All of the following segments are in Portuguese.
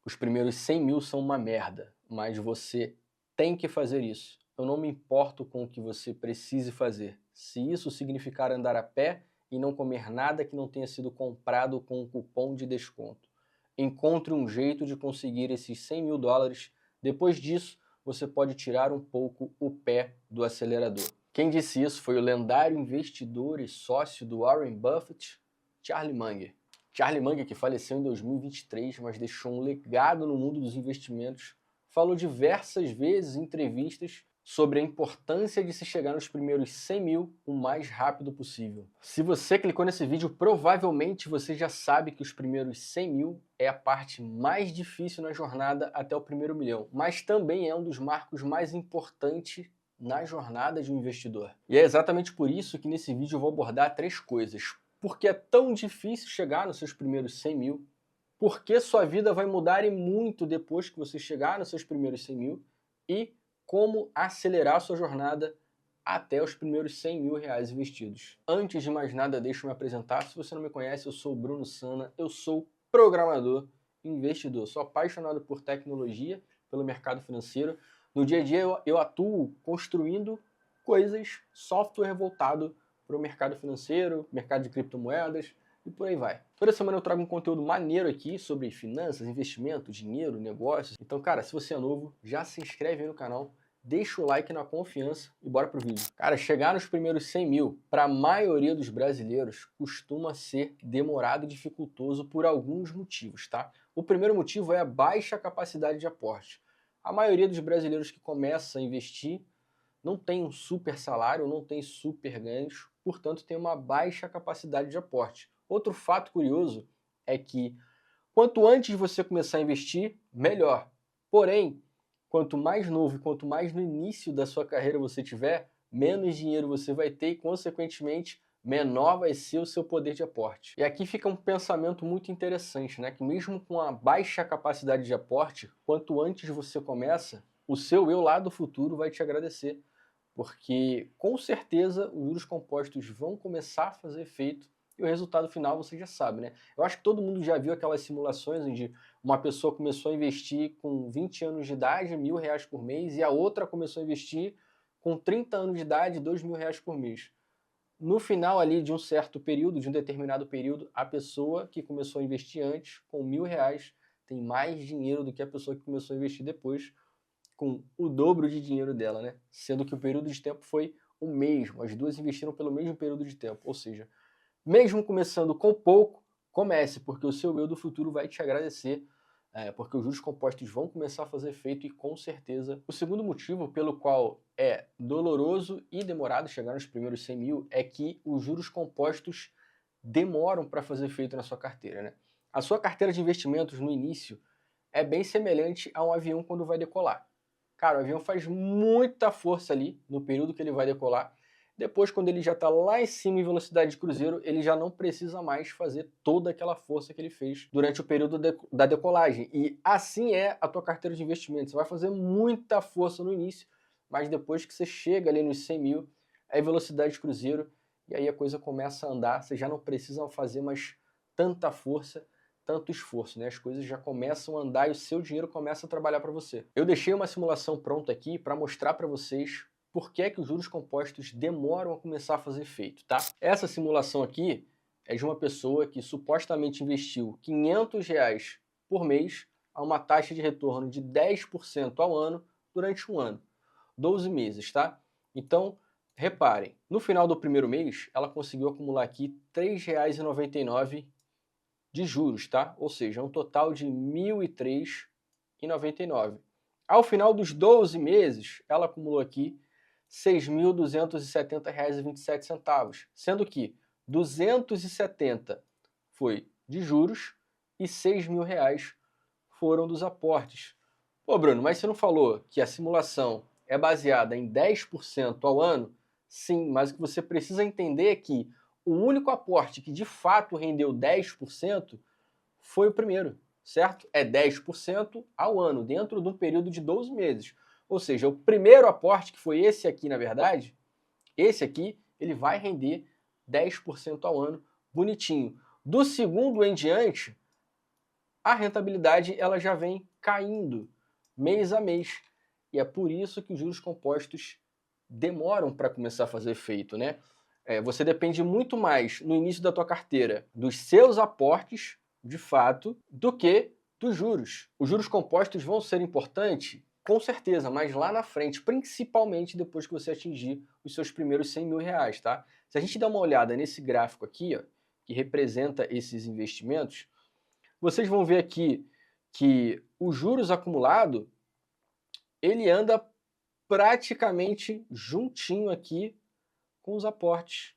Os primeiros 100 mil são uma merda, mas você tem que fazer isso. Eu não me importo com o que você precise fazer. Se isso significar andar a pé e não comer nada que não tenha sido comprado com um cupom de desconto. Encontre um jeito de conseguir esses 100 mil dólares. Depois disso, você pode tirar um pouco o pé do acelerador. Quem disse isso foi o lendário investidor e sócio do Warren Buffett, Charlie Munger. Charlie Munger, que faleceu em 2023, mas deixou um legado no mundo dos investimentos, falou diversas vezes em entrevistas sobre a importância de se chegar nos primeiros 100 mil o mais rápido possível. Se você clicou nesse vídeo, provavelmente você já sabe que os primeiros 100 mil é a parte mais difícil na jornada até o primeiro milhão, mas também é um dos marcos mais importantes na jornada de um investidor. E é exatamente por isso que nesse vídeo eu vou abordar 3 coisas. Por que é tão difícil chegar nos seus primeiros 100 mil? Por que sua vida vai mudar e muito depois que você chegar nos seus primeiros 100 mil? E como acelerar sua jornada até os primeiros 100 mil reais investidos. Antes de mais nada, deixa eu me apresentar. Se você não me conhece, eu sou o Bruno Sana, eu sou programador, investidor. Sou apaixonado por tecnologia, pelo mercado financeiro. No dia a dia eu atuo construindo coisas, software voltado para o mercado financeiro, mercado de criptomoedas e por aí vai. Toda semana eu trago um conteúdo maneiro aqui sobre finanças, investimento, dinheiro, negócios. Então, cara, se você é novo, já se inscreve aí no canal, deixa o like na confiança e bora pro vídeo. Cara, chegar nos primeiros 100 mil, para a maioria dos brasileiros, costuma ser demorado e dificultoso por alguns motivos, tá? O primeiro motivo é a baixa capacidade de aporte. A maioria dos brasileiros que começa a investir não tem um super salário, não tem super ganhos, portanto tem uma baixa capacidade de aporte. Outro fato curioso é que quanto antes você começar a investir, melhor. Porém, quanto mais novo e quanto mais no início da sua carreira você tiver, menos dinheiro você vai ter e, consequentemente, menor vai ser o seu poder de aporte. E aqui fica um pensamento muito interessante, né? Que mesmo com a baixa capacidade de aporte, quanto antes você começa, o seu eu lá do futuro vai te agradecer. Porque, com certeza, os juros compostos vão começar a fazer efeito e o resultado final você já sabe, né? Eu acho que todo mundo já viu aquelas simulações onde uma pessoa começou a investir com 20 anos de idade, R$ 1.000 por mês, e a outra começou a investir com 30 anos de idade, R$ 2.000 por mês. No final ali de um certo período, de um determinado período, a pessoa que começou a investir antes, com R$ 1.000, tem mais dinheiro do que a pessoa que começou a investir depois, com o dobro de dinheiro dela, né? Sendo que o período de tempo foi o mesmo, as duas investiram pelo mesmo período de tempo, ou seja, mesmo começando com pouco, comece, porque o seu eu do futuro vai te agradecer, porque os juros compostos vão começar a fazer efeito e com certeza. O segundo motivo pelo qual é doloroso e demorado chegar nos primeiros 100 mil é que os juros compostos demoram para fazer efeito na sua carteira, né? A sua carteira de investimentos no início é bem semelhante a um avião quando vai decolar. Cara, o avião faz muita força ali no período que ele vai decolar. Depois, quando ele já está lá em cima em velocidade de cruzeiro, ele já não precisa mais fazer toda aquela força que ele fez durante o período da decolagem. E assim é a tua carteira de investimentos. Você vai fazer muita força no início, mas depois que você chega ali nos 100 mil, é velocidade de cruzeiro, e aí a coisa começa a andar. Você já não precisa fazer mais tanta força, tanto esforço, né? As coisas já começam a andar e o seu dinheiro começa a trabalhar para você. Eu deixei uma simulação pronta aqui para mostrar para vocês por que é que os juros compostos demoram a começar a fazer efeito, tá? Essa simulação aqui é de uma pessoa que supostamente investiu R$ 500 por mês a uma taxa de retorno de 10% ao ano durante um ano, 12 meses, tá? Então, reparem, no final do primeiro mês, ela conseguiu acumular aqui R$ 3,99 de juros, tá? Ou seja, um total de R$ 1.003,99. Ao final dos 12 meses, ela acumulou aqui R$ 6.270,27, sendo que 270 foi de juros e R$ 6.000 foram dos aportes. Pô, Bruno, mas você não falou que a simulação é baseada em 10% ao ano? Sim, mas o que você precisa entender é que o único aporte que de fato rendeu 10% foi o primeiro, certo? É 10% ao ano, dentro de um período de 12 meses. Ou seja, o primeiro aporte, que foi esse aqui, na verdade, esse aqui, ele vai render 10% ao ano, bonitinho. Do segundo em diante, a rentabilidade ela já vem caindo mês a mês. E é por isso que os juros compostos demoram para começar a fazer efeito, né? Você depende muito mais no início da tua carteira dos seus aportes, de fato, do que dos juros. Os juros compostos vão ser importantes? Com certeza, mas lá na frente, principalmente depois que você atingir os seus primeiros 100 mil reais, tá? Se a gente der uma olhada nesse gráfico aqui, ó, que representa esses investimentos, vocês vão ver aqui que o juros acumulado, ele anda praticamente juntinho aqui com os aportes.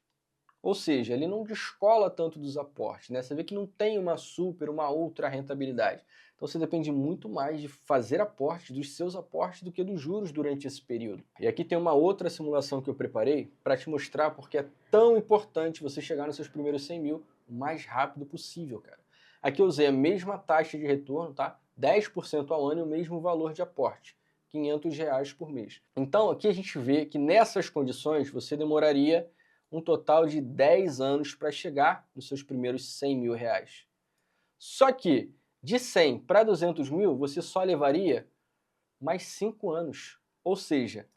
Ou seja, ele não descola tanto dos aportes, né? Você vê que não tem uma outra rentabilidade. Então você depende muito mais de fazer aportes, dos seus aportes, do que dos juros durante esse período. E aqui tem uma outra simulação que eu preparei para te mostrar porque é tão importante você chegar nos seus primeiros 100 mil o mais rápido possível, cara. Aqui eu usei a mesma taxa de retorno, tá? 10% ao ano e o mesmo valor de aporte. R$ 500 por mês. Então aqui a gente vê que nessas condições você demoraria um total de 10 anos para chegar nos seus primeiros 100 mil reais. Só que de 100 para 200 mil você só levaria mais 5 anos. Ou seja,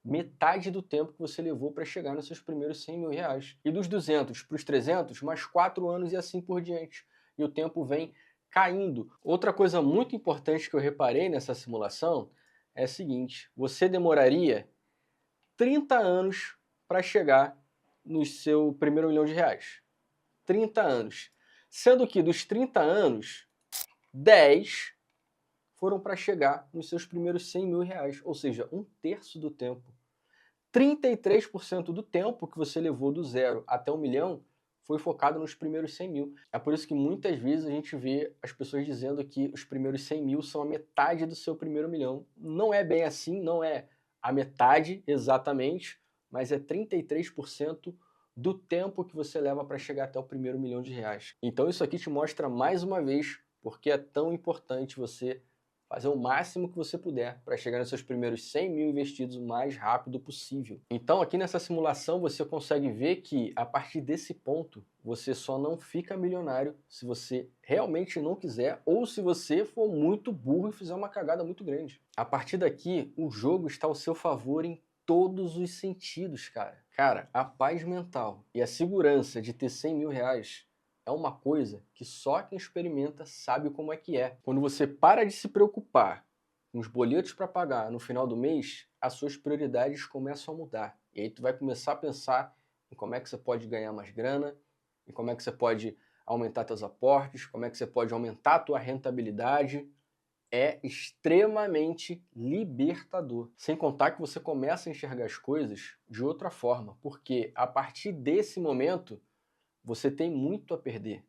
metade do tempo que você levou para chegar nos seus primeiros 100 mil reais. E dos 200 para os 300, mais 4 anos e assim por diante. E o tempo vem caindo. Outra coisa muito importante que eu reparei nessa simulação é a seguinte: você demoraria 30 anos para chegar no seu primeiro milhão de reais. 30 anos. Sendo que dos 30 anos, 10 foram para chegar nos seus primeiros 100 mil reais. Ou seja, um terço do tempo. 33% do tempo que você levou do zero até 1 milhão foi focado nos primeiros 100 mil. É por isso que muitas vezes a gente vê as pessoas dizendo que os primeiros 100 mil são a metade do seu primeiro milhão. Não é bem assim, não é a metade exatamente, mas é 33% do tempo que você leva para chegar até o primeiro milhão de reais. Então isso aqui te mostra mais uma vez porque é tão importante você fazer o máximo que você puder para chegar nos seus primeiros 100 mil investidos o mais rápido possível. Então aqui nessa simulação você consegue ver que a partir desse ponto você só não fica milionário se você realmente não quiser ou se você for muito burro e fizer uma cagada muito grande. A partir daqui o jogo está ao seu favor em todos os sentidos, cara. Cara, a paz mental e a segurança de ter 100 mil reais é uma coisa que só quem experimenta sabe como é que é. Quando você para de se preocupar com os boletos para pagar no final do mês, as suas prioridades começam a mudar. E aí tu vai começar a pensar em como é que você pode ganhar mais grana, em como é que você pode aumentar seus aportes, como é que você pode aumentar a tua rentabilidade. É extremamente libertador. Sem contar que você começa a enxergar as coisas de outra forma, porque a partir desse momento você tem muito a perder.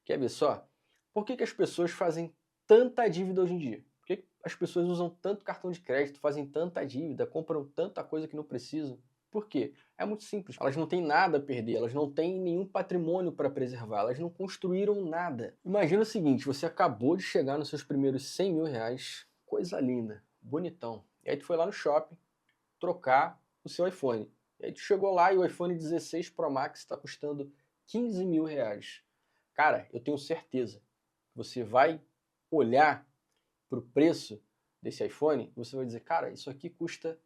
Quer ver só? Por que as pessoas fazem tanta dívida hoje em dia? Por que as pessoas usam tanto cartão de crédito, fazem tanta dívida, compram tanta coisa que não precisam? Por quê? É muito simples. Elas não têm nada a perder, elas não têm nenhum patrimônio para preservar, elas não construíram nada. Imagina o seguinte, você acabou de chegar nos seus primeiros 100 mil reais, coisa linda, bonitão. E aí tu foi lá no shopping trocar o seu iPhone. E aí tu chegou lá e o iPhone 16 Pro Max está custando 15 mil reais. Cara, eu tenho certeza que você vai olhar para o preço desse iPhone e você vai dizer, cara, isso aqui custa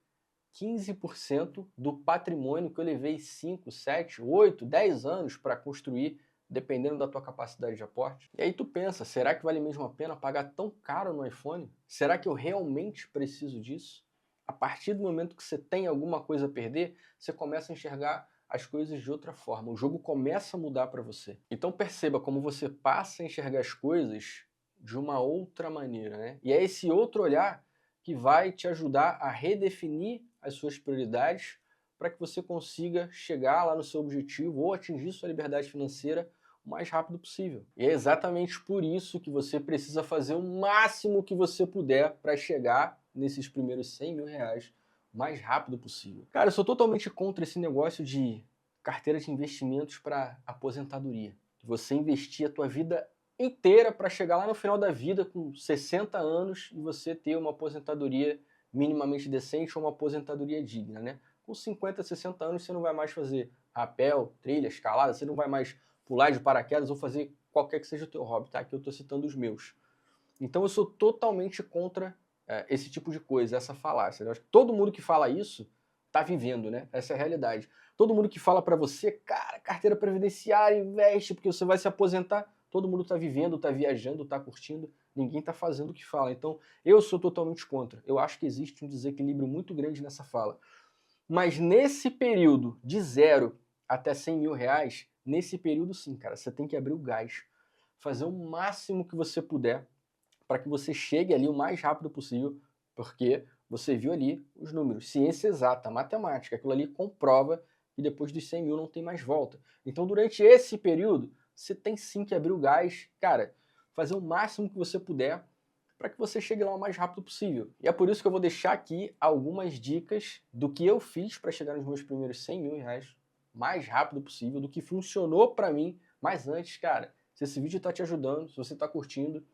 15% do patrimônio que eu levei 5, 7, 8, 10 anos para construir, dependendo da tua capacidade de aporte. E aí tu pensa, será que vale mesmo a pena pagar tão caro no iPhone? Será que eu realmente preciso disso? A partir do momento que você tem alguma coisa a perder, você começa a enxergar as coisas de outra forma. O jogo começa a mudar para você. Então perceba como você passa a enxergar as coisas de uma outra maneira, né? E é esse outro olhar que vai te ajudar a redefinir as suas prioridades para que você consiga chegar lá no seu objetivo ou atingir sua liberdade financeira o mais rápido possível. E é exatamente por isso que você precisa fazer o máximo que você puder para chegar nesses primeiros 100 mil reais o mais rápido possível. Cara, eu sou totalmente contra esse negócio de carteira de investimentos para aposentadoria. Você investir a tua vida inteira para chegar lá no final da vida com 60 anos e você ter uma aposentadoria minimamente decente ou uma aposentadoria digna, né? Com 50, 60 anos você não vai mais fazer rapel, trilha, escalada, você não vai mais pular de paraquedas ou fazer qualquer que seja o teu hobby, tá? Aqui eu estou citando os meus. Então eu sou totalmente contra esse tipo de coisa, essa falácia. Eu acho que todo mundo que fala isso tá vivendo, né? Essa é a realidade. Todo mundo que fala para você, cara, carteira previdenciária, investe, porque você vai se aposentar, todo mundo tá vivendo, tá viajando, tá curtindo, ninguém tá fazendo o que fala. Então eu sou totalmente contra. Eu acho que existe um desequilíbrio muito grande nessa fala. Mas nesse período de 0 até 100 mil reais, nesse período sim, cara, você tem que abrir o gás, fazer o máximo que você puder para que você chegue ali o mais rápido possível, porque você viu ali os números, ciência exata, matemática, aquilo ali comprova que depois dos 100 mil não tem mais volta. Então durante esse período, você tem sim que abrir o gás, cara, fazer o máximo que você puder para que você chegue lá o mais rápido possível. E é por isso que eu vou deixar aqui algumas dicas do que eu fiz para chegar nos meus primeiros 100 mil reais mais rápido possível, do que funcionou para mim. Mas antes, cara, se esse vídeo está te ajudando, se você está curtindo,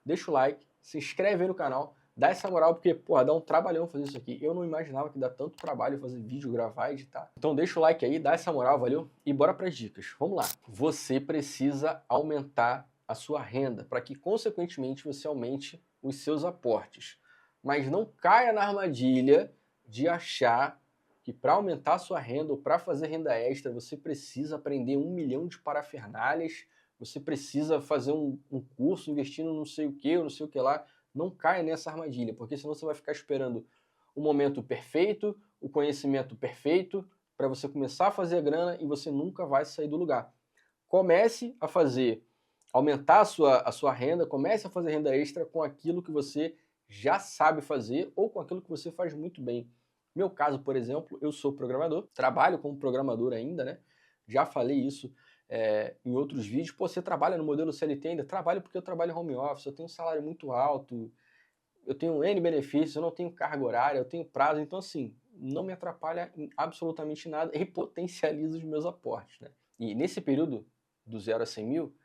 deixa o like, se inscreve aí no canal, dá essa moral, porque, porra, dá um trabalhão fazer isso aqui. Eu não imaginava que dá tanto trabalho fazer vídeo, gravar, editar. Então deixa o like aí, dá essa moral, valeu? E bora para as dicas. Vamos lá. Você precisa aumentar a sua renda para que, consequentemente, você aumente os seus aportes. Mas não caia na armadilha de achar que para aumentar a sua renda ou para fazer renda extra, você precisa aprender 1 milhão de parafernálias, você precisa fazer um curso investindo não sei o que, ou não sei o que lá. Não caia nessa armadilha, porque senão você vai ficar esperando o momento perfeito, o conhecimento perfeito, para você começar a fazer a grana e você nunca vai sair do lugar. Comece a fazer, aumentar a sua renda, comece a fazer renda extra com aquilo que você já sabe fazer ou com aquilo que você faz muito bem. Meu caso, por exemplo, eu sou programador, trabalho como programador ainda, né? Já falei isso em outros vídeos. Pô, você trabalha no modelo CLT ainda? Trabalho porque eu trabalho em home office, eu tenho um salário muito alto, eu tenho N benefícios, eu não tenho carga horária, eu tenho prazo, então assim, não me atrapalha em absolutamente nada e potencializa os meus aportes, né? E nesse período do 0 a 100 mil,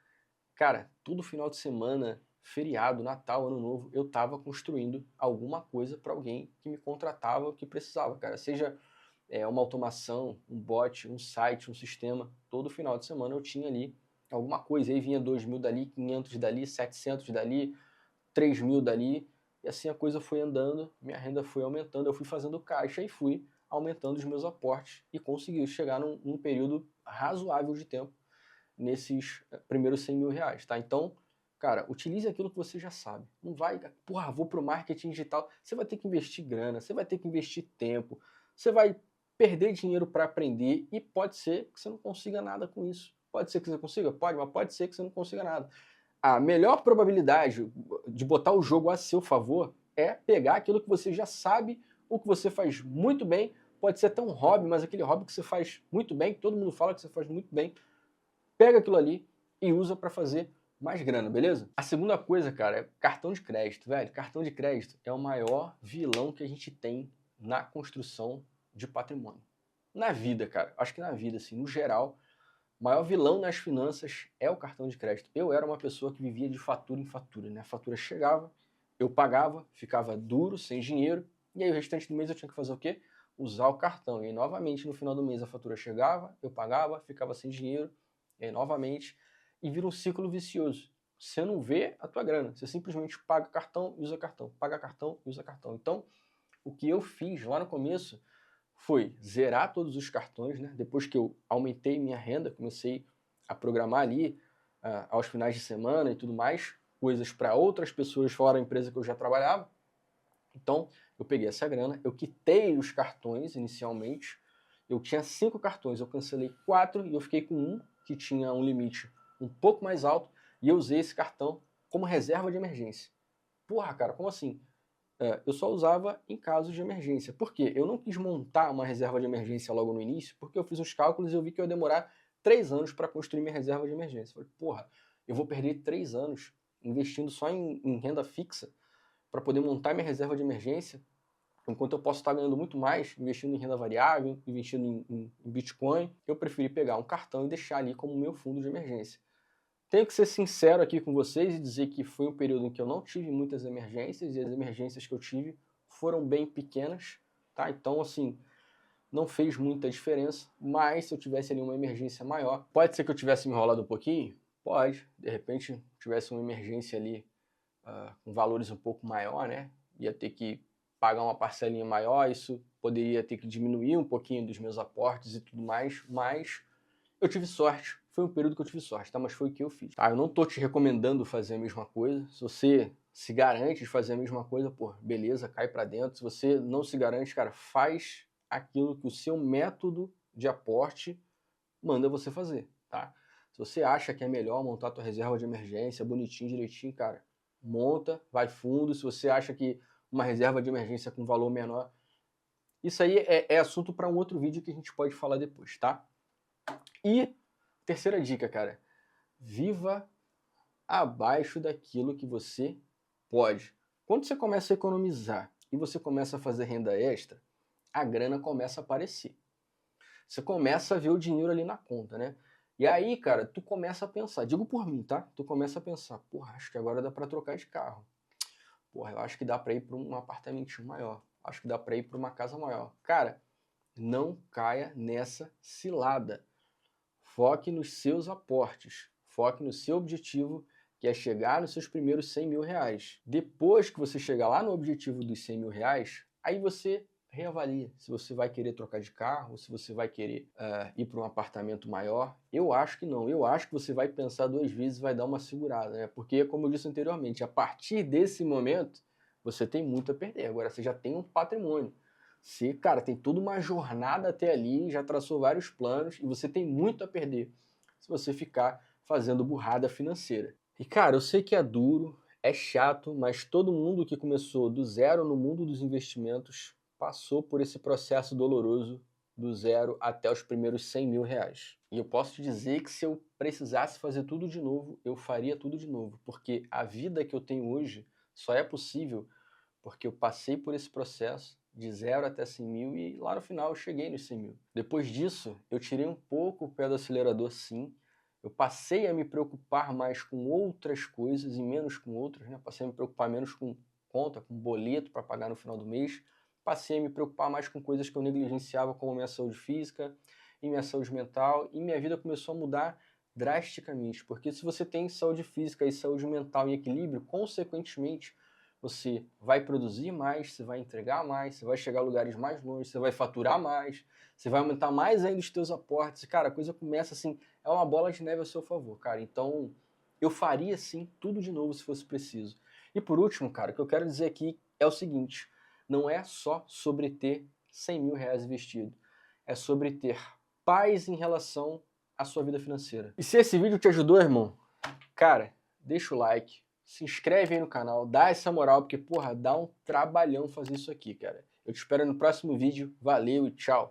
cara, todo final de semana, feriado, Natal, Ano Novo, eu tava construindo alguma coisa para alguém que me contratava, que precisava, cara. Seja uma automação, um bot, um site, um sistema. Todo final de semana eu tinha ali alguma coisa. Aí vinha 2 mil dali, 500 dali, 700 dali, 3 mil dali. E assim a coisa foi andando, minha renda foi aumentando, eu fui fazendo caixa e fui aumentando os meus aportes e consegui chegar num período razoável de tempo nesses primeiros 100 mil reais, tá? Então, cara, utilize aquilo que você já sabe. Não vai, porra, vou pro marketing digital. Você vai ter que investir grana, você vai ter que investir tempo, você vai perder dinheiro para aprender e pode ser que você não consiga nada com isso. Pode ser que você consiga? Pode, mas pode ser que você não consiga nada. A melhor probabilidade de botar o jogo a seu favor é pegar aquilo que você já sabe, o que você faz muito bem. Pode ser até um hobby, mas aquele hobby que você faz muito bem, que todo mundo fala que você faz muito bem, pega aquilo ali e usa para fazer mais grana, beleza? A segunda coisa, cara, é cartão de crédito, velho. Cartão de crédito é o maior vilão que a gente tem na construção de patrimônio. Na vida, cara, acho que na vida, assim, no geral, o maior vilão nas finanças é o cartão de crédito. Eu era uma pessoa que vivia de fatura em fatura, né? A fatura chegava, eu pagava, ficava duro, sem dinheiro, e aí o restante do mês eu tinha que fazer o quê? Usar o cartão. E aí, novamente, no final do mês a fatura chegava, eu pagava, ficava sem dinheiro, e aí, novamente, e vira um ciclo vicioso. Você não vê a tua grana, você simplesmente paga cartão e usa cartão, paga cartão e usa cartão. Então, o que eu fiz lá no começo foi zerar todos os cartões, né? Depois que eu aumentei minha renda, comecei a programar ali aos finais de semana e tudo mais, coisas para outras pessoas fora da empresa que eu já trabalhava. Então, eu peguei essa grana, eu quitei os cartões inicialmente, eu tinha 5 cartões, eu cancelei 4 e eu fiquei com um que tinha um limite um pouco mais alto e eu usei esse cartão como reserva de emergência. Porra, cara, como assim? Eu só usava em casos de emergência. Por quê? Eu não quis montar uma reserva de emergência logo no início, porque eu fiz uns cálculos e eu vi que eu ia demorar 3 anos para construir minha reserva de emergência. Eu falei, porra, eu vou perder 3 anos investindo só em renda fixa para poder montar minha reserva de emergência, enquanto eu posso estar ganhando muito mais investindo em renda variável, investindo em Bitcoin. Eu preferi pegar um cartão e deixar ali como meu fundo de emergência. Tenho que ser sincero aqui com vocês e dizer que foi um período em que eu não tive muitas emergências e as emergências que eu tive foram bem pequenas, tá? Então, assim, não fez muita diferença, mas se eu tivesse ali uma emergência maior, pode ser que eu tivesse me enrolado um pouquinho? Pode. De repente, tivesse uma emergência ali com valores um pouco maior, né? Ia ter que pagar uma parcelinha maior, isso poderia ter que diminuir um pouquinho dos meus aportes e tudo mais, mas eu tive sorte, foi um período que eu tive sorte, tá? Mas foi o que eu fiz. Tá? Eu não tô te recomendando fazer a mesma coisa. Se você se garante de fazer a mesma coisa, pô, beleza, cai pra dentro. Se você não se garante, cara, faz aquilo que o seu método de aporte manda você fazer, tá? Se você acha que é melhor montar a tua reserva de emergência bonitinho, direitinho, cara, monta, vai fundo. Se você acha que uma reserva de emergência com valor menor, isso aí é assunto para um outro vídeo que a gente pode falar depois, tá? E terceira dica, cara, viva abaixo daquilo que você pode. Quando você começa a economizar e você começa a fazer renda extra, a grana começa a aparecer. Você começa a ver o dinheiro ali na conta, né? E aí, cara, tu começa a pensar, digo por mim, tá? Tu começa a pensar, porra, acho que agora dá pra trocar de carro. Porra, eu acho que dá pra ir pra um apartamentinho maior. Acho que dá pra ir pra uma casa maior. Cara, não caia nessa cilada. Foque nos seus aportes. Foque no seu objetivo, que é chegar nos seus primeiros 100 mil reais. Depois que você chegar lá no objetivo dos 100 mil reais, aí você reavalia se você vai querer trocar de carro, se você vai querer ir para um apartamento maior. Eu acho que não. Eu acho que você vai pensar duas vezes e vai dar uma segurada, né? Porque, como eu disse anteriormente, a partir desse momento, você tem muito a perder. Agora, você já tem um patrimônio. Você, cara, tem toda uma jornada até ali, já traçou vários planos e você tem muito a perder se você ficar fazendo burrada financeira. E, cara, eu sei que é duro, é chato, mas todo mundo que começou do zero no mundo dos investimentos passou por esse processo doloroso do zero até os primeiros 100 mil reais. E eu posso te dizer que se eu precisasse fazer tudo de novo, eu faria tudo de novo, porque a vida que eu tenho hoje só é possível porque eu passei por esse processo de 0 até 100 mil e lá no final eu cheguei nos 100 mil. Depois disso, eu tirei um pouco o pé do acelerador, sim. Eu passei a me preocupar mais com outras coisas e menos com outras, né? Passei a me preocupar menos com conta, com boleto para pagar no final do mês. Passei a me preocupar mais com coisas que eu negligenciava, como minha saúde física e minha saúde mental. E minha vida começou a mudar drasticamente, porque se você tem saúde física e saúde mental em equilíbrio, consequentemente, você vai produzir mais, você vai entregar mais, você vai chegar a lugares mais longe, você vai faturar mais, você vai aumentar mais ainda os teus aportes. E, cara, a coisa começa assim, é uma bola de neve a seu favor, cara. Então, eu faria, sim, tudo de novo se fosse preciso. E por último, cara, o que eu quero dizer aqui é o seguinte, não é só sobre ter 100 mil reais investido, é sobre ter paz em relação à sua vida financeira. E se esse vídeo te ajudou, irmão, cara, deixa o like, se inscreve aí no canal, dá essa moral, porque, porra, dá um trabalhão fazer isso aqui, cara. Eu te espero no próximo vídeo. Valeu e tchau!